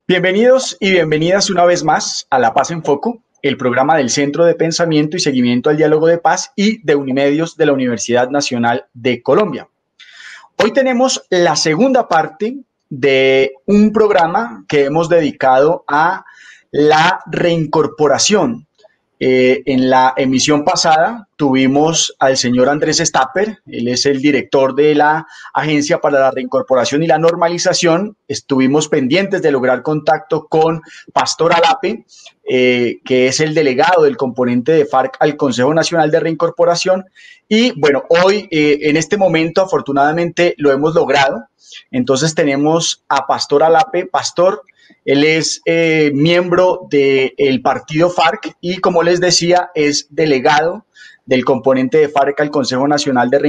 Bienvenidos y bienvenidas una vez más a La Paz en Foco, el programa del Centro de Pensamiento y Seguimiento al Diálogo de Paz y de Unimedios de la Universidad Nacional de Colombia. Hoy tenemos la segunda parte de un programa que hemos dedicado a la reincorporación. En la emisión pasada tuvimos al señor Andrés Stapper, él es el director de la Agencia para la Reincorporación y la Normalización. Estuvimos pendientes de lograr contacto con Pastor Alape, que es el delegado del componente de FARC al Consejo Nacional de Reincorporación. Y bueno, hoy en este momento afortunadamente lo hemos logrado. Entonces tenemos a Pastor Alape. Pastor, él es miembro del partido FARC y, como les decía, es delegado del componente de FARC al Consejo Nacional de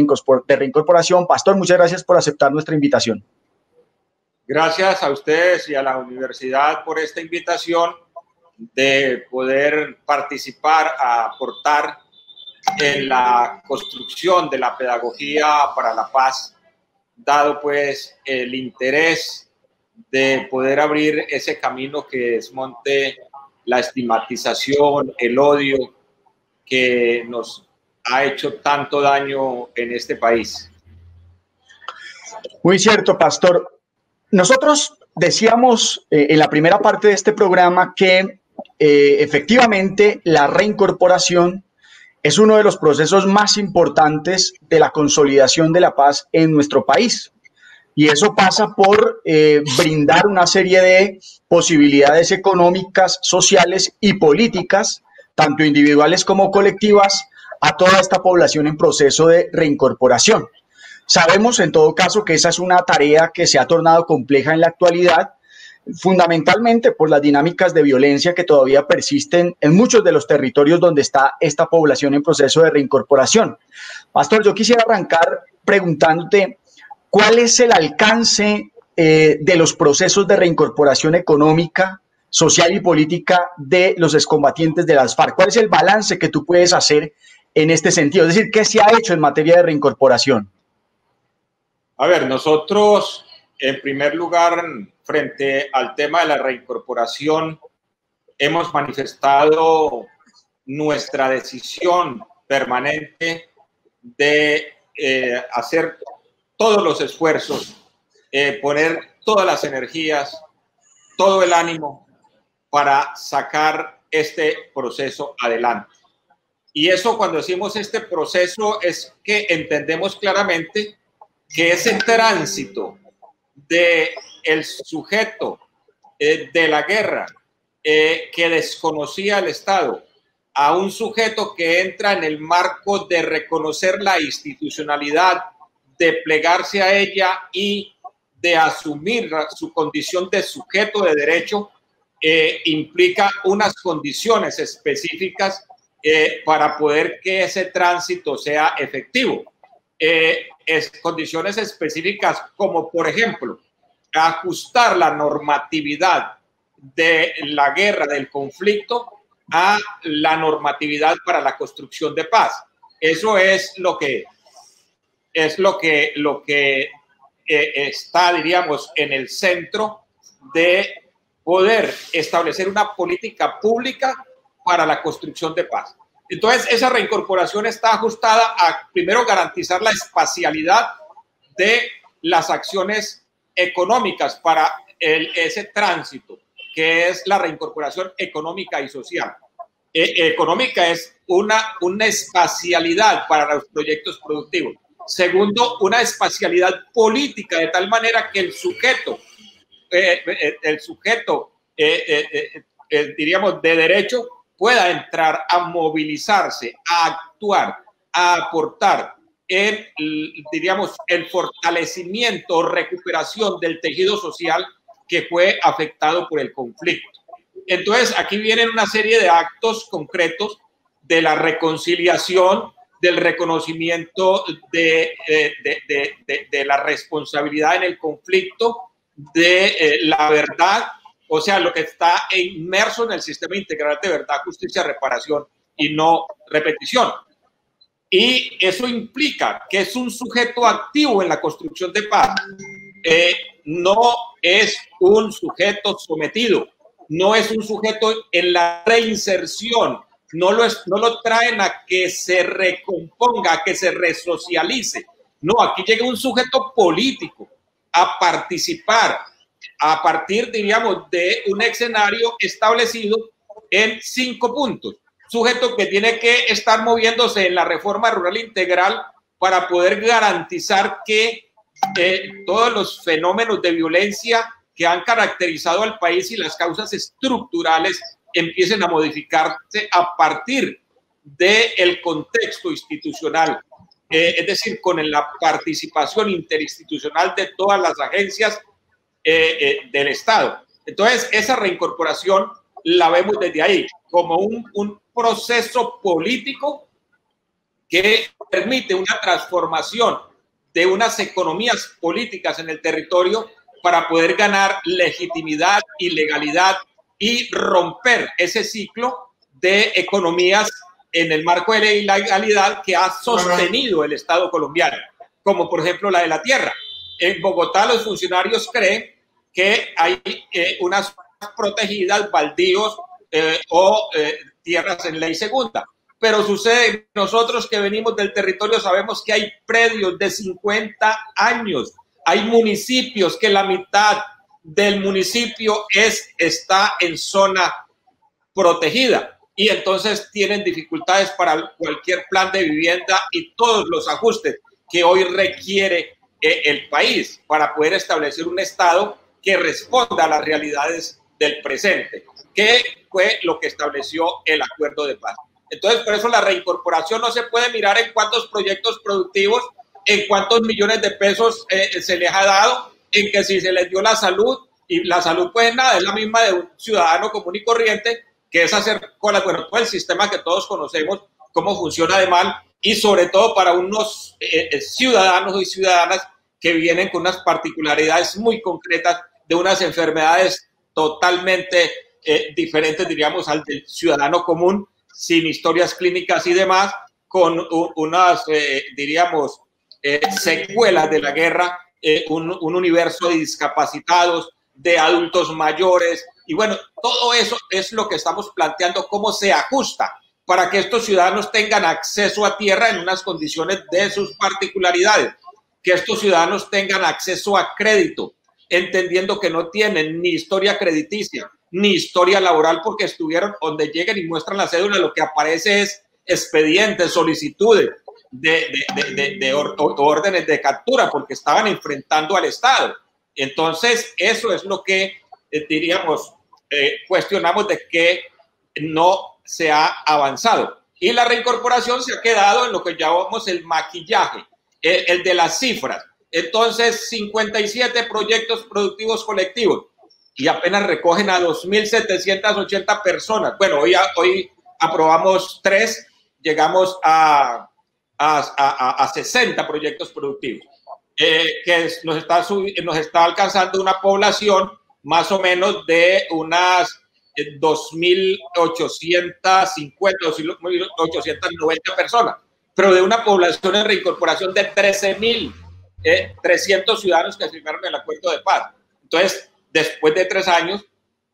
Reincorporación. Pastor, muchas gracias por aceptar nuestra invitación. Gracias a ustedes y a la universidad por esta invitación de poder participar, aportar en la construcción de la pedagogía para la paz, dado pues el interés de poder abrir ese camino que desmonte la estigmatización, el odio que nos ha hecho tanto daño en este país. Muy cierto, Pastor. Nosotros decíamos en la primera parte de este programa que efectivamente la reincorporación es uno de los procesos más importantes de la consolidación de la paz en nuestro país. Y eso pasa por brindar una serie de posibilidades económicas, sociales y políticas, tanto individuales como colectivas, a toda esta población en proceso de reincorporación. Sabemos, en todo caso, que esa es una tarea que se ha tornado compleja en la actualidad, fundamentalmente por las dinámicas de violencia que todavía persisten en muchos de los territorios donde está esta población en proceso de reincorporación. Pastor, yo quisiera arrancar preguntándote, ¿cuál es el alcance de los procesos de reincorporación económica, social y política de los excombatientes de las FARC? ¿Cuál es el balance que tú puedes hacer en este sentido? Es decir, ¿qué se ha hecho en materia de reincorporación? A ver, nosotros, en primer lugar, frente al tema de la reincorporación, hemos manifestado nuestra decisión permanente de hacer todos los esfuerzos, poner todas las energías, todo el ánimo para sacar este proceso adelante. Y eso, cuando decimos este proceso, es que entendemos claramente que ese tránsito del sujeto de la guerra que desconocía el Estado a un sujeto que entra en el marco de reconocer la institucionalidad, de plegarse a ella y de asumir su condición de sujeto de derecho, implica unas condiciones específicas para poder que ese tránsito sea efectivo. Condiciones específicas como, por ejemplo, ajustar la normatividad de la guerra, del conflicto, a la normatividad para la construcción de paz. Eso es lo que está, diríamos, en el centro de poder establecer una política pública para la construcción de paz. Entonces, esa reincorporación está ajustada a, primero, garantizar la espacialidad de las acciones económicas para ese tránsito, que es la reincorporación económica y social. Económica es una espacialidad para los proyectos productivos. Segundo, una espacialidad política, de tal manera que el sujeto diríamos, de derecho, pueda entrar a movilizarse, a actuar, a aportar en, diríamos, el fortalecimiento o recuperación del tejido social que fue afectado por el conflicto. Entonces, aquí vienen una serie de actos concretos de la reconciliación, del reconocimiento de la responsabilidad en el conflicto, de la verdad, o sea, lo que está inmerso en el sistema integral de verdad, justicia, reparación y no repetición. Y eso implica que es un sujeto activo en la construcción de paz. no es un sujeto sometido, no es un sujeto en la reinserción, no lo traen a que se recomponga, a que se resocialice. No, aquí llega un sujeto político a participar a partir, diríamos, de un escenario establecido en 5 puntos. Sujeto que tiene que estar moviéndose en la reforma rural integral para poder garantizar que todos los fenómenos de violencia que han caracterizado al país y las causas estructurales empiecen a modificarse a partir del contexto institucional, es decir, con la participación interinstitucional de todas las agencias del Estado. Entonces, esa reincorporación la vemos desde ahí, como un proceso político que permite una transformación de unas economías políticas en el territorio para poder ganar legitimidad y legalidad y romper ese ciclo de economías en el marco de la ilegalidad que ha sostenido el Estado colombiano, como por ejemplo la de la tierra. En Bogotá los funcionarios creen que hay unas protegidas, baldíos o tierras en ley segunda. Pero sucede, nosotros que venimos del territorio sabemos que hay predios de 50 años, hay municipios que la mitad del municipio está en zona protegida y entonces tienen dificultades para cualquier plan de vivienda y todos los ajustes que hoy requiere el país para poder establecer un Estado que responda a las realidades del presente, que fue lo que estableció el acuerdo de paz. Entonces, por eso la reincorporación no se puede mirar en cuántos proyectos productivos, en cuántos millones de pesos se les ha dado, en que si se les dio la salud, y la salud pues nada, es la misma de un ciudadano común y corriente, que es hacer colas, bueno, todo el sistema que todos conocemos, cómo funciona de mal, y sobre todo para unos ciudadanos y ciudadanas que vienen con unas particularidades muy concretas de unas enfermedades totalmente diferentes, diríamos, al del ciudadano común, sin historias clínicas y demás, con unas, diríamos, secuelas de la guerra, un universo de discapacitados, de adultos mayores, y bueno, todo eso es lo que estamos planteando, cómo se ajusta para que estos ciudadanos tengan acceso a tierra en unas condiciones de sus particularidades, que estos ciudadanos tengan acceso a crédito, entendiendo que no tienen ni historia crediticia, ni historia laboral, porque estuvieron donde llegan y muestran la cédula, lo que aparece es expedientes, solicitudes de órdenes de captura, porque estaban enfrentando al Estado. Entonces, eso es lo que diríamos, cuestionamos de que no se ha avanzado. Y la reincorporación se ha quedado en lo que llamamos el maquillaje, el de las cifras. Entonces, 57 proyectos productivos colectivos y apenas recogen a 2.780 personas. Bueno, hoy aprobamos 3, llegamos a 60 proyectos productivos, que nos está alcanzando una población más o menos de unas 2.850, 2.890 personas, pero de una población en reincorporación de 13.300 ciudadanos que firmaron el acuerdo de paz. Entonces, después de 3 años,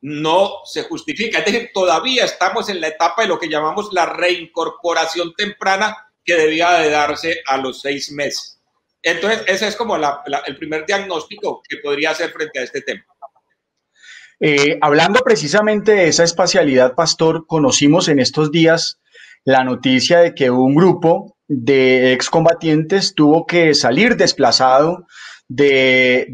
no se justifica. Es decir, todavía estamos en la etapa de lo que llamamos la reincorporación temprana, que debía de darse a los 6 meses. Entonces, ese es como el primer diagnóstico que podría hacer frente a este tema. Hablando precisamente de esa espacialidad, Pastor, conocimos en estos días la noticia de que un grupo de excombatientes tuvo que salir desplazado de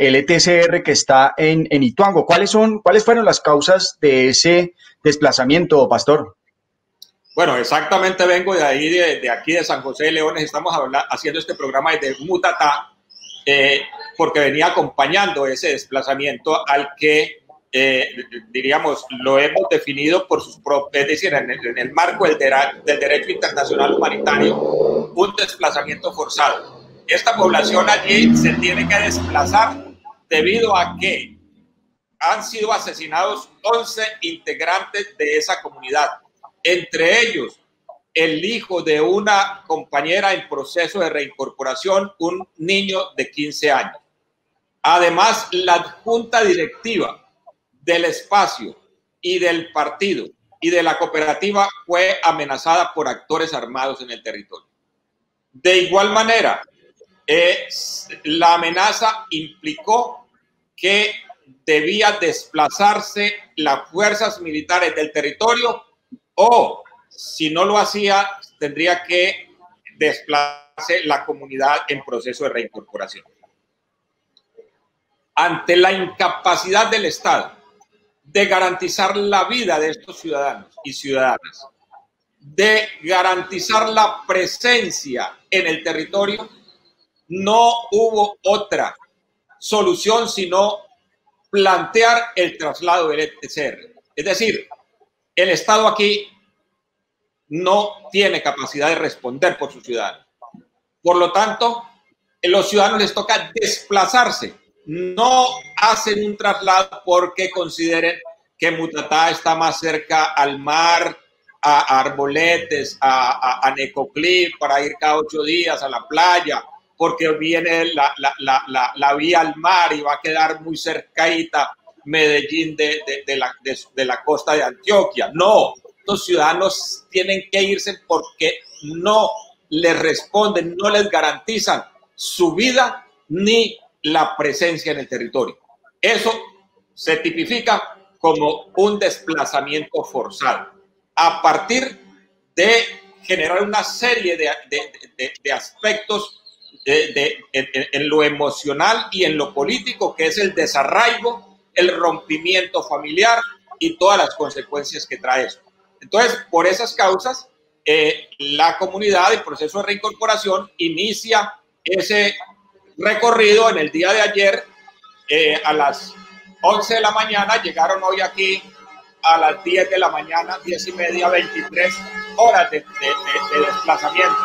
LTCR que está en Ituango. ¿Cuáles fueron las causas de ese desplazamiento, Pastor? Bueno, exactamente vengo de ahí, de aquí de San José de Leones. Estamos haciendo este programa desde Mutatá, porque venía acompañando ese desplazamiento al que, diríamos, lo hemos definido por sus propios, es decir, en el marco del derecho internacional humanitario, un desplazamiento forzado. Esta población allí se tiene que desplazar debido a que han sido asesinados 11 integrantes de esa comunidad, entre ellos el hijo de una compañera en proceso de reincorporación, un niño de 15 años. Además, la junta directiva del espacio y del partido y de la cooperativa fue amenazada por actores armados en el territorio. De igual manera, la amenaza implicó que debía desplazarse las fuerzas militares del territorio o, si no lo hacía, tendría que desplazarse la comunidad en proceso de reincorporación. Ante la incapacidad del Estado de garantizar la vida de estos ciudadanos y ciudadanas, de garantizar la presencia en el territorio, no hubo otra solución sino plantear el traslado del ETCR. Es decir, el Estado aquí no tiene capacidad de responder por sus ciudadanos. Por lo tanto, a los ciudadanos les toca desplazarse. No hacen un traslado porque consideren que Mutatá está más cerca al mar, a Arboletes, a Necoclí, para ir cada 8 días a la playa, porque viene la vía al mar y va a quedar muy cercaita Medellín de la costa de Antioquia. No, los ciudadanos tienen que irse porque no les responden, no les garantizan su vida ni la presencia en el territorio. Eso se tipifica como un desplazamiento forzado a partir de generar una serie de aspectos en lo emocional y en lo político, que es el desarraigo, el rompimiento familiar y todas las consecuencias que trae eso. Entonces, por esas causas, la comunidad, el proceso de reincorporación, inicia ese recorrido en el día de ayer a las 11 de la mañana, llegaron hoy aquí a las 10 de la mañana, 10:30, 23 horas de desplazamiento.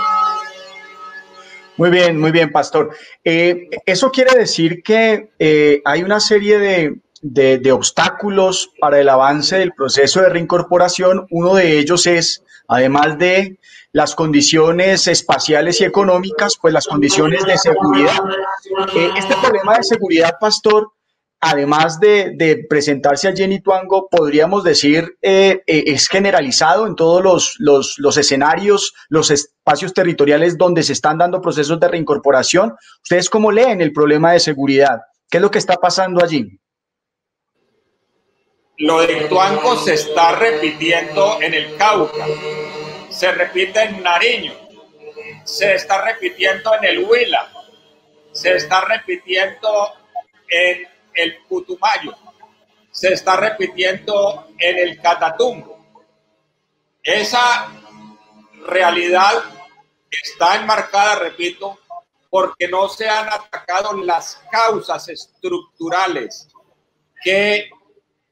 Muy bien, Pastor. Eso quiere decir que hay una serie de obstáculos para el avance del proceso de reincorporación. Uno de ellos es, además de las condiciones espaciales y económicas, pues las condiciones de seguridad. Este problema de seguridad, Pastor, además de presentarse allí en Ituango, podríamos decir, es generalizado en todos los escenarios, los espacios territoriales donde se están dando procesos de reincorporación. ¿Ustedes cómo leen el problema de seguridad? ¿Qué es lo que está pasando allí? Lo de Ituango se está repitiendo en el Cauca, se repite en Nariño, se está repitiendo en el Huila, se está repitiendo en el Putumayo, se está repitiendo en el Catatumbo. Esa realidad está enmarcada, repito, porque no se han atacado las causas estructurales que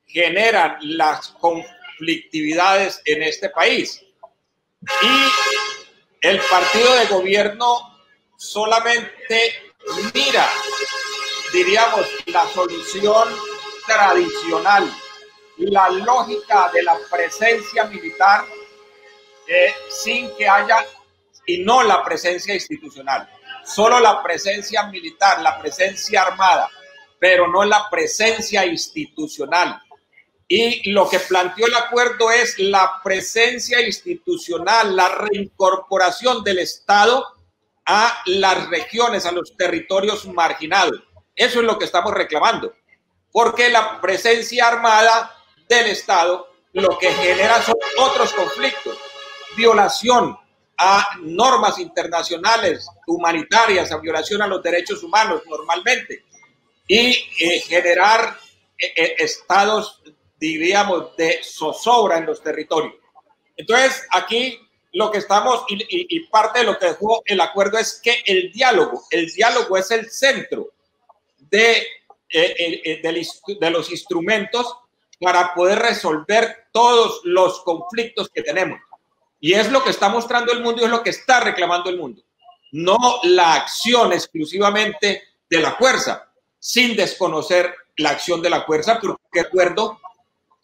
generan las conflictividades en este país. Y el partido de gobierno solamente mira, diríamos, la solución tradicional, la lógica de la presencia militar sin que haya, y no la presencia institucional, solo la presencia militar, la presencia armada, pero no la presencia institucional. Y lo que planteó el acuerdo es la presencia institucional, la reincorporación del Estado a las regiones, a los territorios marginados. Eso es lo que estamos reclamando, porque la presencia armada del Estado lo que genera son otros conflictos, violación a normas internacionales humanitarias, a violación a los derechos humanos normalmente, y generar estados, diríamos, de zozobra en los territorios. Entonces, aquí lo que estamos, y parte de lo que dejó el acuerdo es que el diálogo es el centro de los instrumentos para poder resolver todos los conflictos que tenemos. Y es lo que está mostrando el mundo y es lo que está reclamando el mundo. No la acción exclusivamente de la fuerza, sin desconocer la acción de la fuerza, porque de acuerdo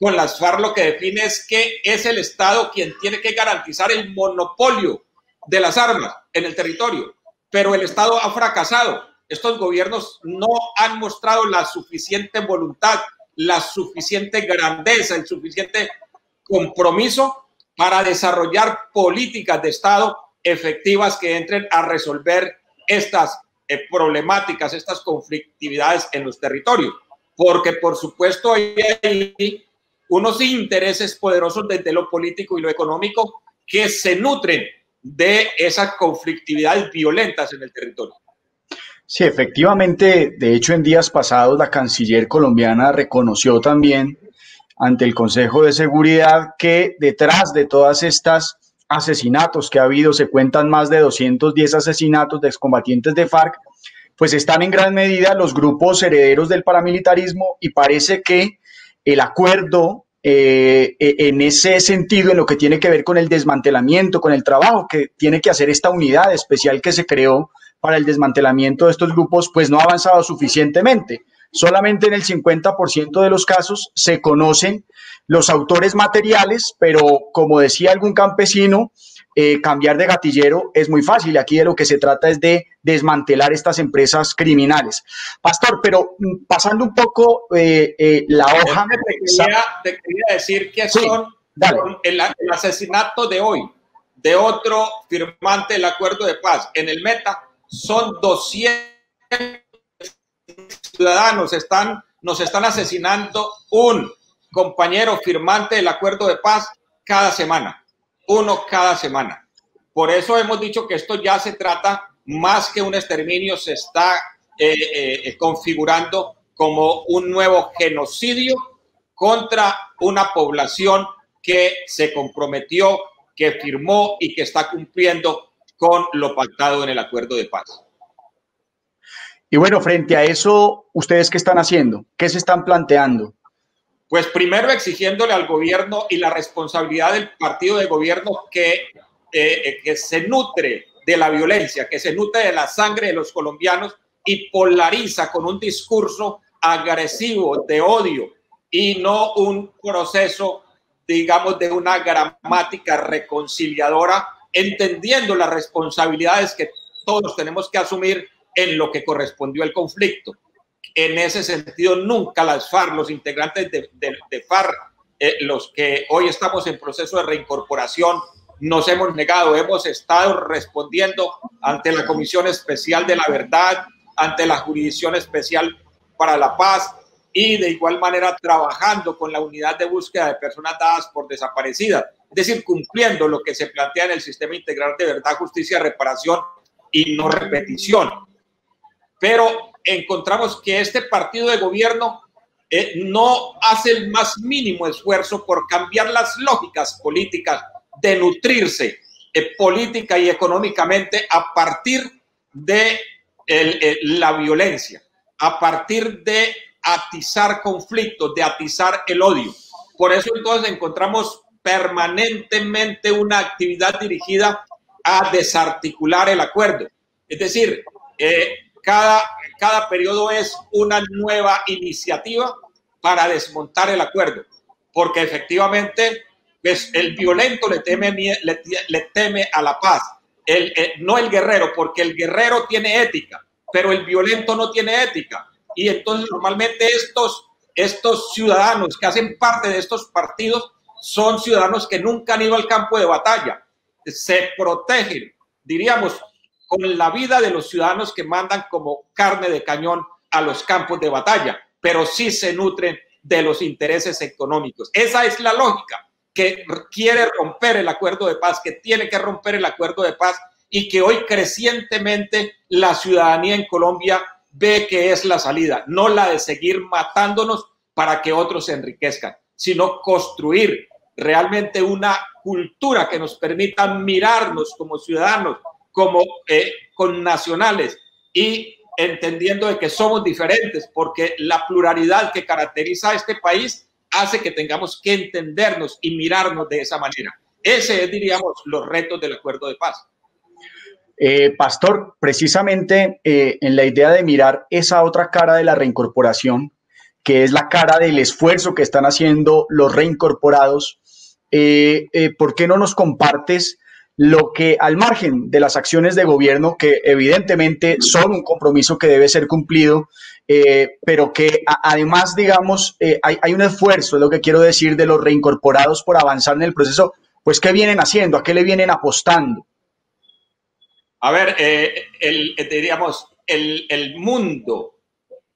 con las FARC lo que define es que es el Estado quien tiene que garantizar el monopolio de las armas en el territorio. Pero el Estado ha fracasado. estos gobiernos no han mostrado la suficiente voluntad, la suficiente grandeza, el suficiente compromiso para desarrollar políticas de Estado efectivas que entren a resolver estas problemáticas, estas conflictividades en los territorios. Porque, por supuesto, hay unos intereses poderosos desde lo político y lo económico que se nutren de esas conflictividades violentas en el territorio. Sí, efectivamente, de hecho en días pasados la canciller colombiana reconoció también ante el Consejo de Seguridad que detrás de todas estas asesinatos que ha habido, se cuentan más de 210 asesinatos de excombatientes de FARC, pues están en gran medida los grupos herederos del paramilitarismo y parece que el acuerdo en ese sentido, en lo que tiene que ver con el desmantelamiento, con el trabajo que tiene que hacer esta unidad especial que se creó para el desmantelamiento de estos grupos, pues no ha avanzado suficientemente. Solamente en el 50% de los casos se conocen los autores materiales, pero como decía algún campesino, cambiar de gatillero es muy fácil. Aquí de lo que se trata es de desmantelar estas empresas criminales. Pastor, pero pasando un poco la hoja... Te quería decir que sí, son el asesinato de hoy de otro firmante del acuerdo de paz en el Meta, son 200 ciudadanos, nos están asesinando un compañero firmante del acuerdo de paz cada semana, uno cada semana. Por eso hemos dicho que esto ya se trata más que un exterminio, se está configurando como un nuevo genocidio contra una población que se comprometió, que firmó y que está cumpliendo con lo pactado en el acuerdo de paz. Y bueno, frente a eso, ¿ustedes qué están haciendo? ¿Qué se están planteando? Pues primero exigiéndole al gobierno y la responsabilidad del partido de gobierno que se nutre de la violencia, que se nutre de la sangre de los colombianos y polariza con un discurso agresivo de odio y no un proceso, digamos, de una gramática reconciliadora, entendiendo las responsabilidades que todos tenemos que asumir en lo que correspondió al conflicto. En ese sentido, nunca las FARC, los integrantes de FARC, los que hoy estamos en proceso de reincorporación, nos hemos negado, hemos estado respondiendo ante la Comisión Especial de la Verdad, ante la Jurisdicción Especial para la Paz y de igual manera trabajando con la Unidad de Búsqueda de Personas Dadas por Desaparecidas, es decir, cumpliendo lo que se plantea en el Sistema Integral de Verdad, Justicia, Reparación y no repetición. Pero encontramos que este partido de gobierno no hace el más mínimo esfuerzo por cambiar las lógicas políticas de nutrirse política y económicamente a partir de la violencia, a partir de atizar conflictos, de atizar el odio. Por eso entonces encontramos permanentemente una actividad dirigida a desarticular el acuerdo. Es decir, cada periodo es una nueva iniciativa para desmontar el acuerdo, porque efectivamente pues, el violento le teme a la paz, no el guerrero, porque el guerrero tiene ética, pero el violento no tiene ética. Y entonces normalmente estos ciudadanos que hacen parte de estos partidos son ciudadanos que nunca han ido al campo de batalla, se protegen, diríamos, con la vida de los ciudadanos que mandan como carne de cañón a los campos de batalla, pero sí se nutren de los intereses económicos. Esa es la lógica que quiere romper el acuerdo de paz, que tiene que romper el acuerdo de paz y que hoy crecientemente la ciudadanía en Colombia ve que es la salida, no la de seguir matándonos para que otros se enriquezcan, sino construir realmente una cultura que nos permita mirarnos como ciudadanos, como connacionales y entendiendo de que somos diferentes, porque la pluralidad que caracteriza a este país hace que tengamos que entendernos y mirarnos de esa manera. Ese es, diríamos, los retos del acuerdo de paz. Pastor, precisamente en la idea de mirar esa otra cara de la reincorporación, que es la cara del esfuerzo que están haciendo los reincorporados, ¿por qué no nos compartes lo que al margen de las acciones de gobierno, que evidentemente son un compromiso que debe ser cumplido, pero que además, digamos, hay un esfuerzo, es lo que quiero decir, de los reincorporados por avanzar en el proceso, pues ¿qué vienen haciendo? ¿A qué le vienen apostando? A ver, diríamos, el mundo,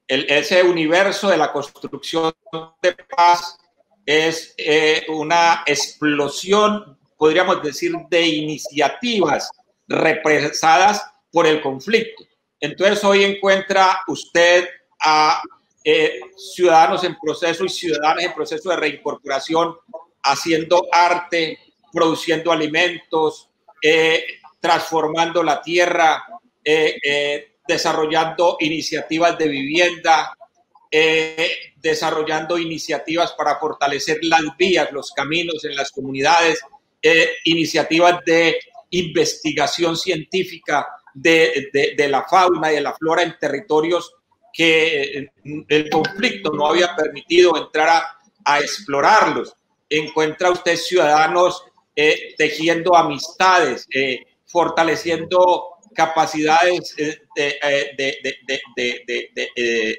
ese universo de la construcción de paz es una explosión, podríamos decir, de iniciativas represadas por el conflicto. Entonces, hoy encuentra usted a ciudadanos en proceso y ciudadanas en proceso de reincorporación haciendo arte, produciendo alimentos, transformando la tierra, desarrollando iniciativas de vivienda, desarrollando iniciativas para fortalecer las vías, los caminos en las comunidades, iniciativas de investigación científica de la fauna y de la flora en territorios que el conflicto no había permitido entrar a explorarlos. Encuentra usted ciudadanos tejiendo amistades, fortaleciendo capacidades de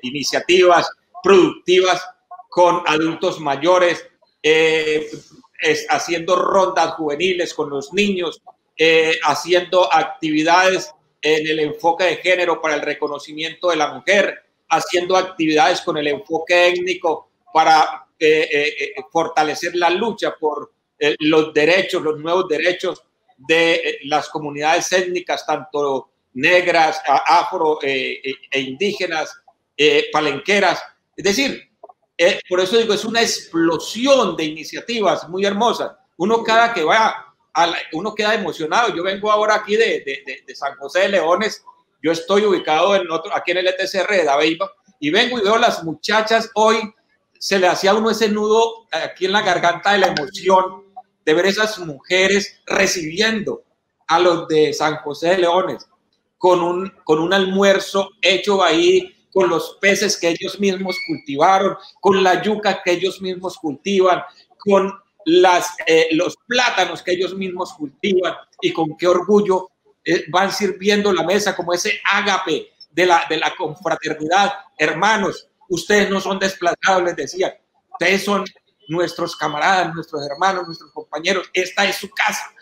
iniciativas productivas con adultos mayores, haciendo rondas juveniles con los niños, haciendo actividades en el enfoque de género para el reconocimiento de la mujer, haciendo actividades con el enfoque étnico para fortalecer la lucha por los derechos, los nuevos derechos de las comunidades étnicas, tanto negras, afro e indígenas, palenqueras. Es decir, por eso digo, es una explosión de iniciativas muy hermosas. Uno cada que va, uno queda emocionado. Yo vengo ahora aquí de San José de Leones. Yo estoy ubicado aquí en el ETCR de Dabeiba y vengo y veo las muchachas. Hoy se le hacía a uno ese nudo aquí en la garganta de la emoción de ver esas mujeres recibiendo a los de San José de Leones con un almuerzo hecho ahí, con los peces que ellos mismos cultivaron, con la yuca que ellos mismos cultivan, con los plátanos que ellos mismos cultivan, y con qué orgullo van sirviendo la mesa como ese ágape de la confraternidad. Hermanos, ustedes no son desplazados, les decía, ustedes son nuestros camaradas, nuestros hermanos, nuestros compañeros, esta es su casa.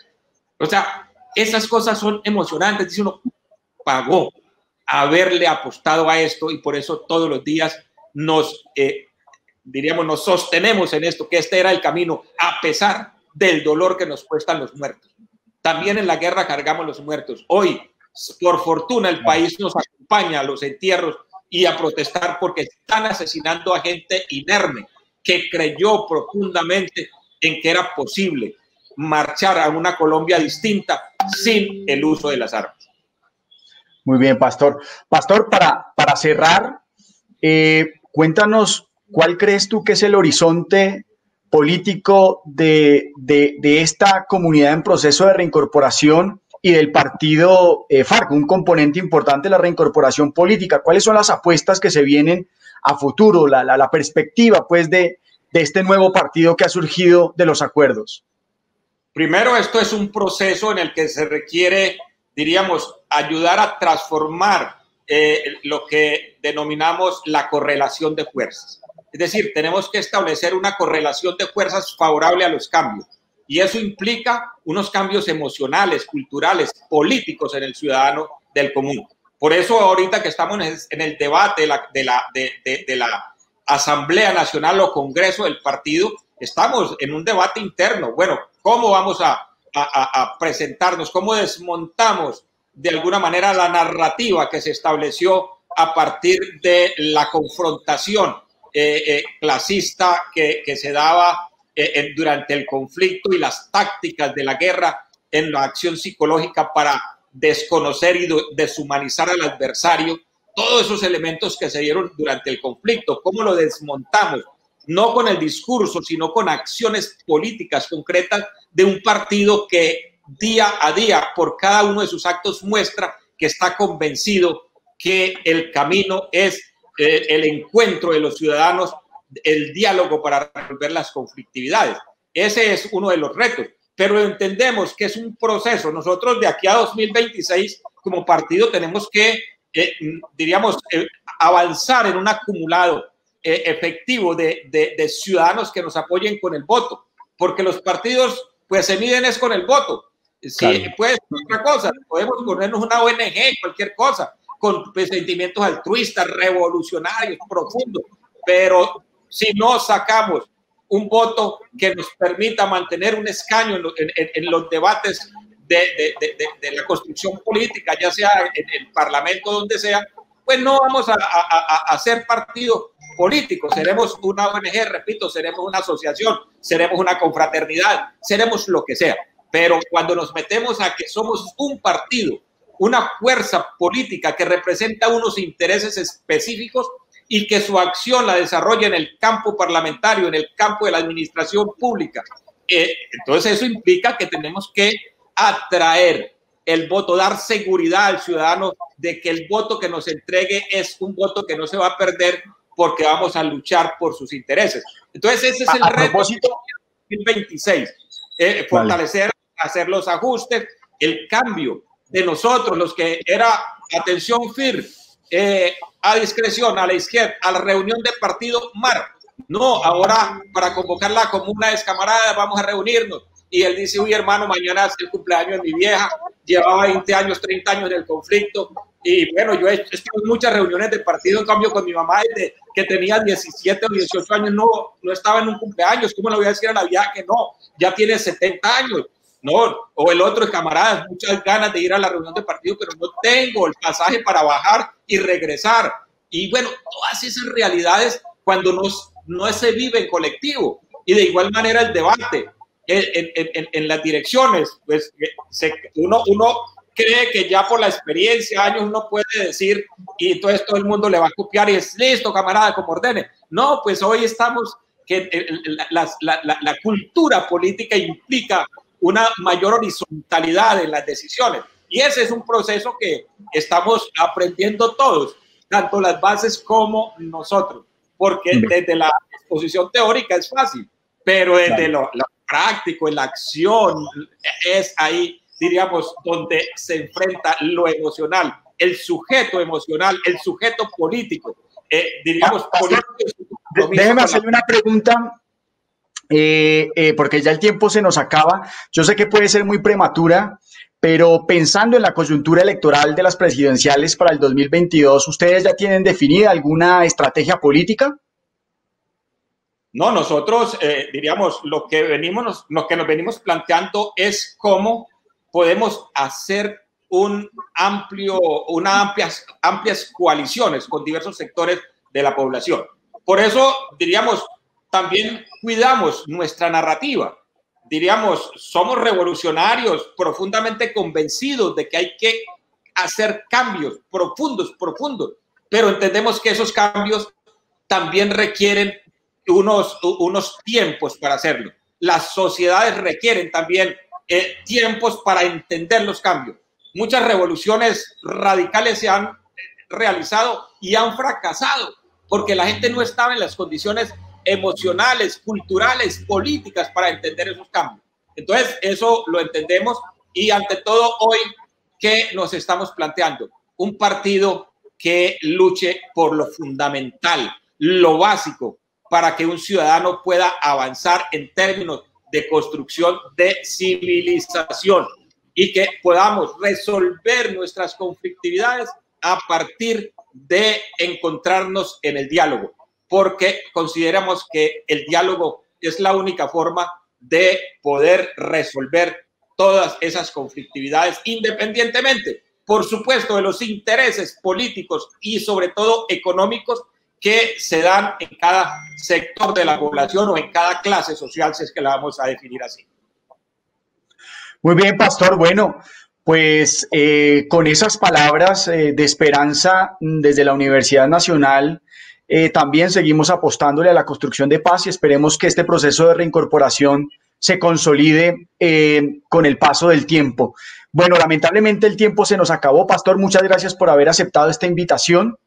O sea, esas cosas son emocionantes. Dice uno, pagó haberle apostado a esto, y por eso todos los días nos sostenemos en esto, que este era el camino, a pesar del dolor que nos cuestan los muertos. También en la guerra cargamos los muertos. Hoy, por fortuna, el país nos acompaña a los entierros y a protestar porque están asesinando a gente inerme que creyó profundamente en que era posible marchar a una Colombia distinta sin el uso de las armas. Muy bien, Pastor. Pastor, para cerrar, cuéntanos, ¿cuál crees tú que es el horizonte político de esta comunidad en proceso de reincorporación y del partido FARC, un componente importante de la reincorporación política? ¿Cuáles son las apuestas que se vienen a futuro, la perspectiva pues de este nuevo partido que ha surgido de los acuerdos? Primero, esto es un proceso en el que se requiere, diríamos, ayudar a transformar lo que denominamos la correlación de fuerzas. Es decir, tenemos que establecer una correlación de fuerzas favorable a los cambios, y eso implica unos cambios emocionales, culturales, políticos en el ciudadano del común. Por eso ahorita que estamos en el debate de la Asamblea Nacional o Congreso del partido, estamos en un debate interno. Bueno, ¿cómo vamos a presentarnos? ¿Cómo desmontamos de alguna manera la narrativa que se estableció a partir de la confrontación clasista que se daba durante el conflicto, y las tácticas de la guerra en la acción psicológica para desconocer y deshumanizar al adversario? Todos esos elementos que se dieron durante el conflicto, ¿cómo lo desmontamos? No con el discurso, sino con acciones políticas concretas de un partido que día a día, por cada uno de sus actos, muestra que está convencido que el camino es el encuentro de los ciudadanos, el diálogo para resolver las conflictividades. Ese es uno de los retos. pero entendemos que es un proceso. Nosotros de aquí a 2026 como partido tenemos que, diríamos, avanzar en un acumulado efectivo de ciudadanos que nos apoyen con el voto, porque los partidos pues se miden es con el voto. Sí, claro. Puede ser otra cosa, podemos ponernos una ONG, cualquier cosa, con sentimientos altruistas, revolucionarios, profundos, pero si no sacamos un voto que nos permita mantener un escaño en los debates de la construcción política, ya sea en el Parlamento, donde sea, pues no vamos a ser partido político, seremos una ONG, repito, seremos una asociación, seremos una confraternidad, seremos lo que sea. Pero cuando nos metemos a que somos un partido, una fuerza política que representa unos intereses específicos y que su acción la desarrolla en el campo parlamentario, en el campo de la administración pública, entonces eso implica que tenemos que atraer el voto, dar seguridad al ciudadano de que el voto que nos entregue es un voto que no se va a perder porque vamos a luchar por sus intereses. Entonces ese es el reto de 2026, fortalecer, hacer los ajustes, el cambio de nosotros, los que era atención FIR, a discreción, a la izquierda, a la reunión de partido MAR. No, ahora para convocarla como una descamarada vamos a reunirnos. Y él dice, uy, hermano, mañana es el cumpleaños de mi vieja, llevaba 20 años, 30 años en el conflicto. Y bueno, yo he estado en muchas reuniones de partido, en cambio con mi mamá desde que tenía 17 o 18 años no estaba en un cumpleaños. ¿Cómo le voy a decir a la vieja que no? Ya tiene 70 años. No, o el otro, camaradas, muchas ganas de ir a la reunión de partido, pero no tengo el pasaje para bajar y regresar. Y bueno, todas esas realidades cuando no se vive en colectivo. Y de igual manera el debate en las direcciones, pues uno cree que ya por la experiencia, años, uno puede decir y entonces todo el mundo le va a copiar y es listo, camarada, como ordene. No, pues hoy estamos que la cultura política implica una mayor horizontalidad en las decisiones. Y ese es un proceso que estamos aprendiendo todos, tanto las bases como nosotros, porque desde la exposición teórica es fácil, pero desde lo práctico, en la acción, es ahí, diríamos, donde se enfrenta lo emocional, el sujeto emocional, el sujeto político, diríamos, político. Déjeme hacerle una pregunta. Porque ya el tiempo se nos acaba. Yo sé que puede ser muy prematura, pero pensando en la coyuntura electoral de las presidenciales para el 2022, ¿ustedes ya tienen definida alguna estrategia política? No, nosotros diríamos lo que nos venimos planteando es cómo podemos hacer amplias coaliciones con diversos sectores de la población. Por eso diríamos, también cuidamos nuestra narrativa. Diríamos, somos revolucionarios, profundamente convencidos de que hay que hacer cambios profundos, pero entendemos que esos cambios también requieren unos tiempos para hacerlo. Las sociedades requieren también tiempos para entender los cambios. Muchas revoluciones radicales se han realizado y han fracasado porque la gente no estaba en las condiciones emocionales, culturales, políticas para entender esos cambios. Entonces, eso lo entendemos y ante todo hoy, ¿qué nos estamos planteando? Un partido que luche por lo fundamental, lo básico, para que un ciudadano pueda avanzar en términos de construcción de civilización y que podamos resolver nuestras conflictividades a partir de encontrarnos en el diálogo, porque consideramos que el diálogo es la única forma de poder resolver todas esas conflictividades, independientemente, por supuesto, de los intereses políticos y sobre todo económicos que se dan en cada sector de la población o en cada clase social, si es que la vamos a definir así. Muy bien, Pastor. Bueno, pues con esas palabras de esperanza desde la Universidad Nacional, también seguimos apostándole a la construcción de paz y esperemos que este proceso de reincorporación se consolide con el paso del tiempo. Bueno, lamentablemente el tiempo se nos acabó. Pastor, muchas gracias por haber aceptado esta invitación.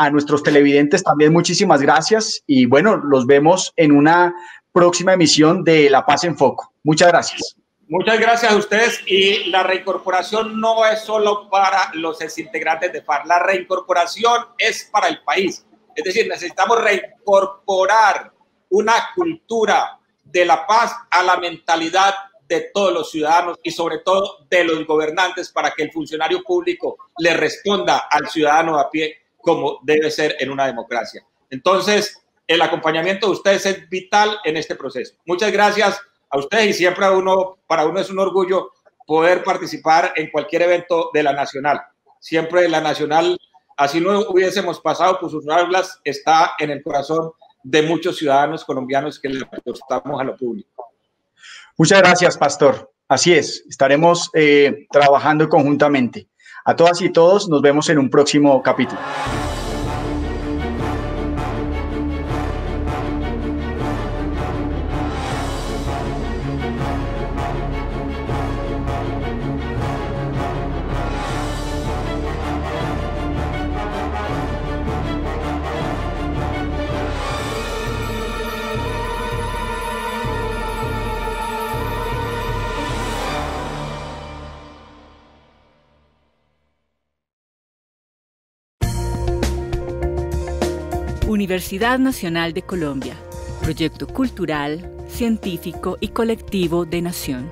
A nuestros televidentes también muchísimas gracias y bueno, los vemos en una próxima emisión de La Paz en Foco. Muchas gracias. Muchas gracias a ustedes. Y la reincorporación no es solo para los exintegrantes de FARC, la reincorporación es para el país. Es decir, necesitamos reincorporar una cultura de la paz a la mentalidad de todos los ciudadanos y sobre todo de los gobernantes para que el funcionario público le responda al ciudadano a pie como debe ser en una democracia. Entonces, el acompañamiento de ustedes es vital en este proceso. Muchas gracias a ustedes y siempre para uno es un orgullo poder participar en cualquier evento de la Nacional. Siempre la Nacional, así no hubiésemos pasado por sus aulas, está en el corazón de muchos ciudadanos colombianos que le apostamos a lo público. Muchas gracias, Pastor. Así es, estaremos trabajando conjuntamente. A todas y todos, nos vemos en un próximo capítulo. Universidad Nacional de Colombia, proyecto cultural, científico y colectivo de nación.